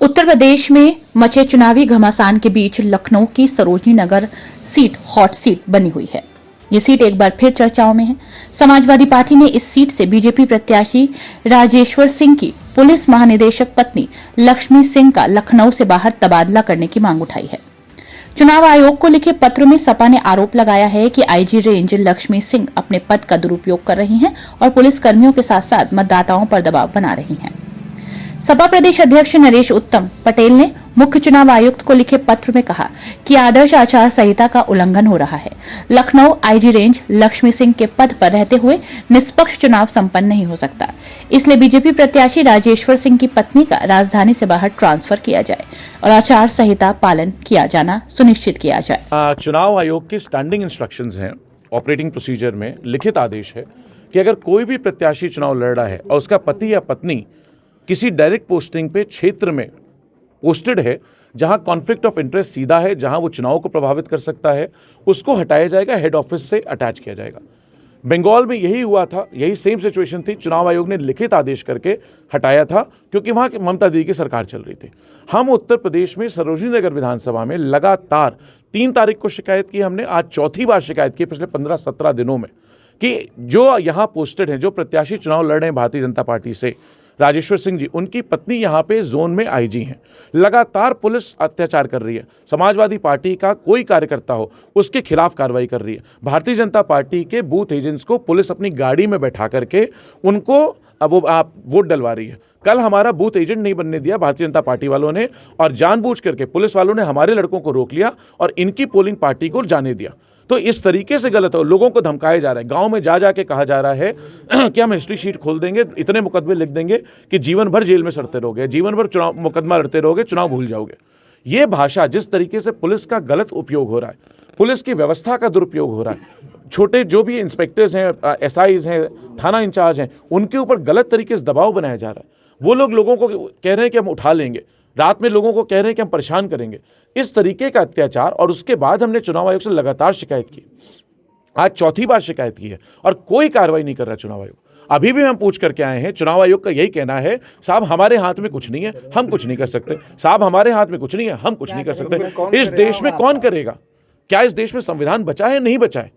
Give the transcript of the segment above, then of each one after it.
उत्तर प्रदेश में मचे चुनावी घमासान के बीच लखनऊ की Sarojini Nagar seat hot seat बनी हुई है। ये सीट एक बार फिर चर्चाओं में है। समाजवादी पार्टी ने इस सीट से बीजेपी प्रत्याशी राजेश्वर सिंह की पुलिस महानिदेशक पत्नी लक्ष्मी सिंह का लखनऊ से बाहर तबादला करने की मांग उठाई है। चुनाव आयोग को लिखे पत्र में सपा ने आरोप लगाया है कि आईजी रेंज लक्ष्मी सिंह अपने पद का दुरुपयोग कर रही हैं और पुलिस कर्मियों के साथ साथ मतदाताओं पर दबाव बना रही हैं। सपा प्रदेश अध्यक्ष नरेश उत्तम पटेल ने मुख्य चुनाव आयुक्त को लिखे पत्र में कहा कि आदर्श आचार संहिता का उल्लंघन हो रहा है। लखनऊ आईजी रेंज लक्ष्मी सिंह के पद पर रहते हुए निष्पक्ष चुनाव संपन्न नहीं हो सकता, इसलिए बीजेपी प्रत्याशी राजेश्वर सिंह की पत्नी का राजधानी से बाहर ट्रांसफर किया जाए और आचार संहिता पालन किया जाना सुनिश्चित किया जाए। चुनाव आयोग की स्टैंडिंग इंस्ट्रक्शंस हैं, ऑपरेटिंग प्रोसीजर में लिखित आदेश है कि अगर कोई भी प्रत्याशी चुनाव लड़ रहा है और उसका पति या पत्नी किसी डायरेक्ट पोस्टिंग पे क्षेत्र में पोस्टेड है जहां कॉन्फ्लिक्ट ऑफ इंटरेस्ट सीधा है, जहां वो चुनाव को प्रभावित कर सकता है, उसको हटाया जाएगा, हेड ऑफिस से अटैच किया जाएगा। बंगाल में यही हुआ था, यही सेम सिचुएशन थी। चुनाव आयोग ने लिखित आदेश करके हटाया था क्योंकि वहां ममता दीदी की सरकार चल रही थी। हम उत्तर प्रदेश में सरोजनी नगर विधानसभा में लगातार 3 तारीख को शिकायत की हमने, आज चौथी बार शिकायत की पिछले 15-17 दिनों में कि जो यहाँ पोस्टेड हैं, जो प्रत्याशी चुनाव लड़ रहे हैं भारतीय जनता पार्टी से, राजेश्वर सिंह जी, उनकी पत्नी यहाँ पे जोन में आईजी हैं। लगातार पुलिस अत्याचार कर रही है। समाजवादी पार्टी का कोई कार्यकर्ता हो उसके खिलाफ कार्रवाई कर रही है। भारतीय जनता पार्टी के बूथ एजेंट्स को पुलिस अपनी गाड़ी में बैठा करके उनको वोट डलवा रही है। कल हमारा बूथ एजेंट नहीं बनने दिया भारतीय जनता पार्टी वालों ने, और जानबूझ करके पुलिस वालों ने हमारे लड़कों को रोक लिया और इनकी पोलिंग पार्टी को जाने दिया। तो इस तरीके से गलत हो, लोगों को धमकाया जा रहा है। गांव में जा जाके कहा जा रहा है कि हम हिस्ट्री शीट खोल देंगे, इतने मुकदमे लिख देंगे कि जीवन भर जेल में सड़ते रहोगे, जीवन भर चुनाव मुकदमा लड़ते रहोगे, चुनाव भूल जाओगे। ये भाषा, जिस तरीके से पुलिस का गलत उपयोग हो रहा है, पुलिस की व्यवस्था का दुरुपयोग हो रहा है, छोटे जो भी इंस्पेक्टर्स हैं, एसआईज हैं, थाना इंचार्ज हैं, उनके ऊपर गलत तरीके से दबाव बनाया जा रहा है। वो लोगों को कह रहे हैं कि हम उठा लेंगे, रात में लोगों को कह रहे हैं कि हम परेशान करेंगे। इस तरीके का अत्याचार, और उसके बाद हमने चुनाव आयोग से लगातार शिकायत की, आज चौथी बार शिकायत की है और कोई कार्रवाई नहीं कर रहा चुनाव आयोग। अभी भी हम पूछ करके आए हैं, चुनाव आयोग का यही कहना है, साहब हमारे हाथ में कुछ नहीं है, हम कुछ नहीं कर सकते। साहब हमारे हाथ में कुछ नहीं है, हम कुछ नहीं कर सकते। इस देश में कौन करेगा? क्या इस देश में संविधान बचा है, नहीं बचा है?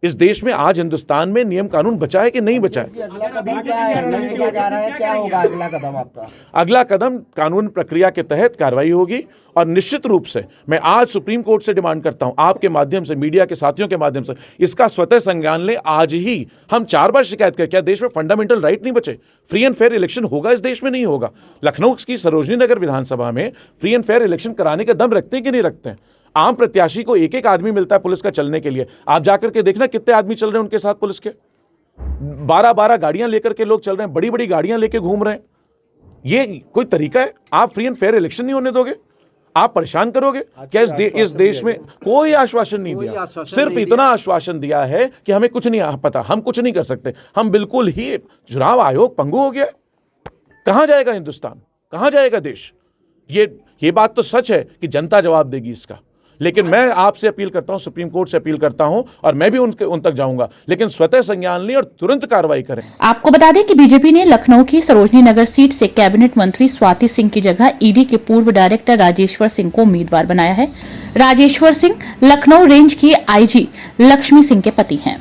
इस देश में आज हिंदुस्तान में नियम कानून बचा है कि नहीं बचा है? अगला कदम क्या है? नहीं सुना जा रहा है, क्या होगा अगला कदम आपका? अगला कदम कानून प्रक्रिया के तहत कार्रवाई होगी, और निश्चित रूप से मैं आज सुप्रीम कोर्ट से डिमांड करता हूं, आपके माध्यम से, मीडिया के साथियों के माध्यम से, इसका स्वतः संज्ञान ले। आज ही हम 4 बार शिकायत कर, क्या देश में फंडामेंटल राइट नहीं बचे? फ्री एंड फेयर इलेक्शन होगा इस देश में? नहीं होगा। लखनऊ की सरोजनी नगर विधानसभा में फ्री एंड फेयर इलेक्शन कराने का दम रखते हैं कि नहीं रखते हैं? आम प्रत्याशी को एक आदमी मिलता है पुलिस का चलने के लिए। आप जाकर के देखना कितने आदमी चल रहे हैं उनके साथ पुलिस के। 12-12 गाड़ियां लेकर के लोग चल रहे हैं, बड़ी बड़ी गाड़ियां लेके घूम रहे हैं। ये कोई तरीका है? आप फ्री एंड फेयर इलेक्शन नहीं होने दोगे? आप परेशान करोगे क्या? इस देश में कोई आश्वासन नहीं दिया, सिर्फ इतना आश्वासन दिया है कि हमें कुछ नहीं पता, हम कुछ नहीं कर सकते, हम बिल्कुल ही, चुनाव आयोग पंगु हो गया। कहां जाएगा हिंदुस्तान, कहां जाएगा देश? ये बात तो सच है कि जनता जवाब देगी इसका, लेकिन मैं आपसे अपील करता हूं, सुप्रीम कोर्ट से अपील करता हूं, और मैं भी उन तक जाऊंगा, लेकिन स्वतः संज्ञान लें और तुरंत कार्रवाई करें। आपको बता दें कि बीजेपी ने लखनऊ की सरोजनी नगर सीट से कैबिनेट मंत्री स्वाति सिंह की जगह ईडी के पूर्व डायरेक्टर राजेश्वर सिंह को उम्मीदवार बनाया है। राजेश्वर सिंह लखनऊ रेंज की आईजी लक्ष्मी सिंह के पति हैं।